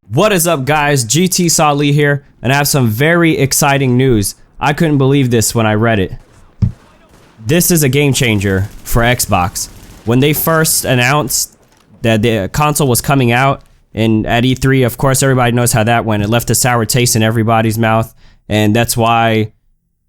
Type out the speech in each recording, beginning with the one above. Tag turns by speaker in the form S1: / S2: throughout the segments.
S1: What is up, guys? GT Sali here, and I have some very exciting news. I couldn't believe this when I read it. This is a game changer for Xbox. When they first announced that the console was coming out, and at E3, of course, everybody knows how that went. It left a sour taste in everybody's mouth, and that's why,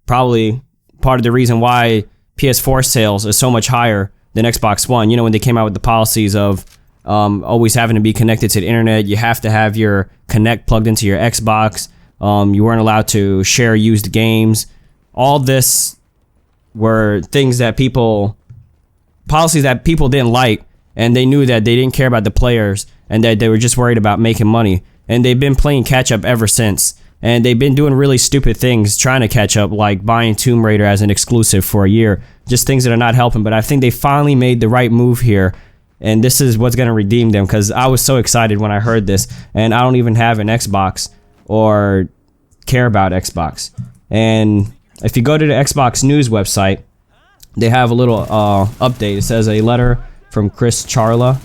S1: probably part of the reason why PS4 sales is so much higher than Xbox One. You know, when they came out with the policies of always having to be connected to the internet, you have to have your Kinect plugged into your Xbox. You weren't allowed to share used games. All this were things that policies that people didn't like, and they knew that they didn't care about the players and that they were just worried about making money. And they've been playing catch up ever since. And they've been doing really stupid things trying to catch up, like buying Tomb Raider as an exclusive for a year. Just things that are not helping. But I think they finally made the right move here. And this is what's going to redeem them, because I was so excited when I heard this, and I don't even have an Xbox or care about Xbox. And if you go to the Xbox News website, they have a little update. It says a letter from Chris Charla.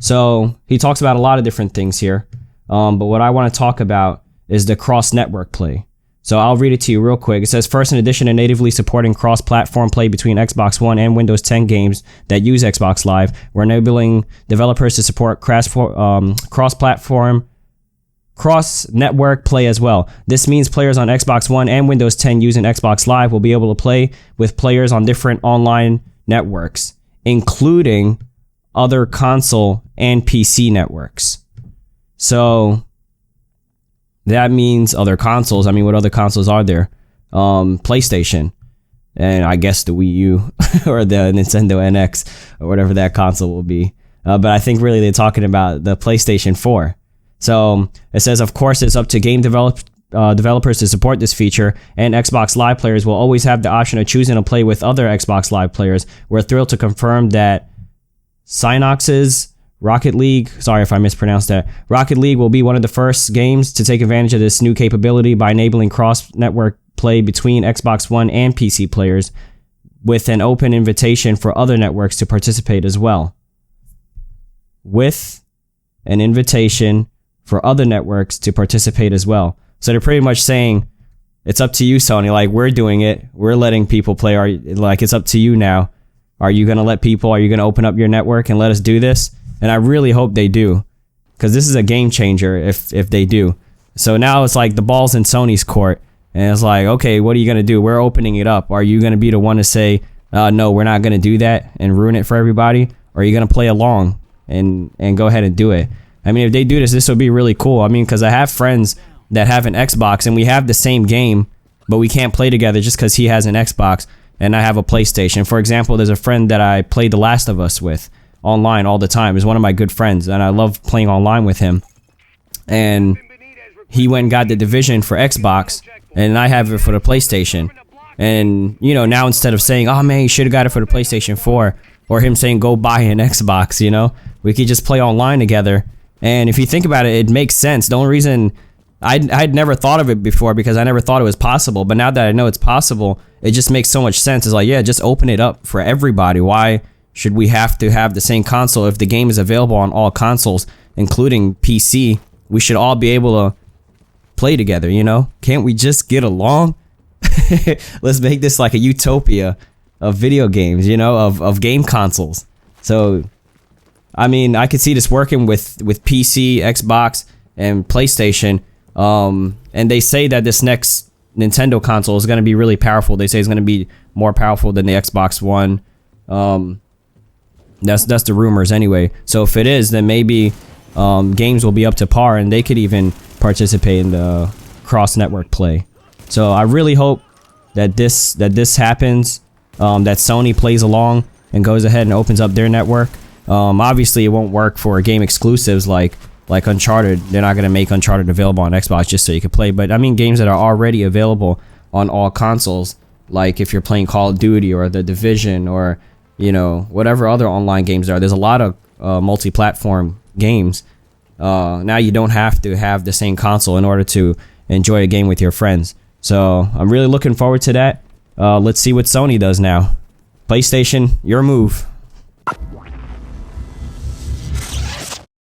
S1: So he talks about a lot of different things here, but what I want to talk about is the cross-network play. So I'll read it to you real quick. It says, first, in addition to natively supporting cross-platform play between Xbox One and Windows 10 games that use Xbox Live, we're enabling developers to support cross-platform, cross-network play as well. This means players on Xbox One and Windows 10 using Xbox Live will be able to play with players on different online networks, including other console and PC networks. So that means other consoles. I mean, what other consoles are there? PlayStation, and I guess the Wii U or the Nintendo NX or whatever that console will be. But I think really they're talking about the PlayStation 4. So it says, of course, it's up to game developers to support this feature, and Xbox Live players will always have the option of choosing to play with other Xbox Live players. We're thrilled to confirm that Synox's Rocket League, sorry if I mispronounced that, Rocket League will be one of the first games to take advantage of this new capability by enabling cross-network play between Xbox One and PC players, with an open invitation for other networks to participate as well. With an invitation for other networks to participate as well. So they're pretty much saying, it's up to you, Sony. Like, we're doing it. We're letting people play. Like, it's up to you now. Are you going to let people, are you going to open up your network and let us do this? And I really hope they do, because this is a game changer if they do. So now it's like the ball's in Sony's court, and it's like, okay, what are you going to do? We're opening it up. Are you going to be the one to say, no, we're not going to do that and ruin it for everybody? Or are you going to play along and go ahead and do it? I mean, if they do this would be really cool. I mean, because I have friends that have an Xbox, and we have the same game, but we can't play together just because he has an Xbox and I have a PlayStation. For example, there's a friend that I played The Last of Us with online all the time. He's one of my good friends, and I love playing online with him. And he went and got the Division for Xbox, and I have it for the PlayStation. And, you know, now instead of saying, oh man, you should have got it for the PlayStation 4, or him saying, go buy an Xbox, you know, we could just play online together. And if you think about it, it makes sense. The only reason I'd never thought of it before, because I never thought it was possible, but now that I know it's possible, it just makes so much sense. It's like, yeah, just open it up for everybody. Why should we have to have the same console? If the game is available on all consoles, including PC, we should all be able to play together, you know? Can't we just get along? Let's make this like a utopia of video games, you know, of game consoles. So, I mean, I could see this working with PC, Xbox, and PlayStation. And they say that this next Nintendo console is going to be really powerful. They say it's going to be more powerful than the Xbox One. That's the rumors anyway. So if it is, then maybe games will be up to par, and they could even participate in the cross-network play. So I really hope that this happens, that Sony plays along and goes ahead and opens up their network. Obviously, it won't work for game exclusives like Uncharted. They're not going to make Uncharted available on Xbox just so you can play. But I mean, games that are already available on all consoles, like if you're playing Call of Duty or The Division or, you know, whatever other online games there are. There's a lot of multi-platform games. Now you don't have to have the same console in order to enjoy a game with your friends. So I'm really looking forward to that. Let's see what Sony does now. PlayStation, your move.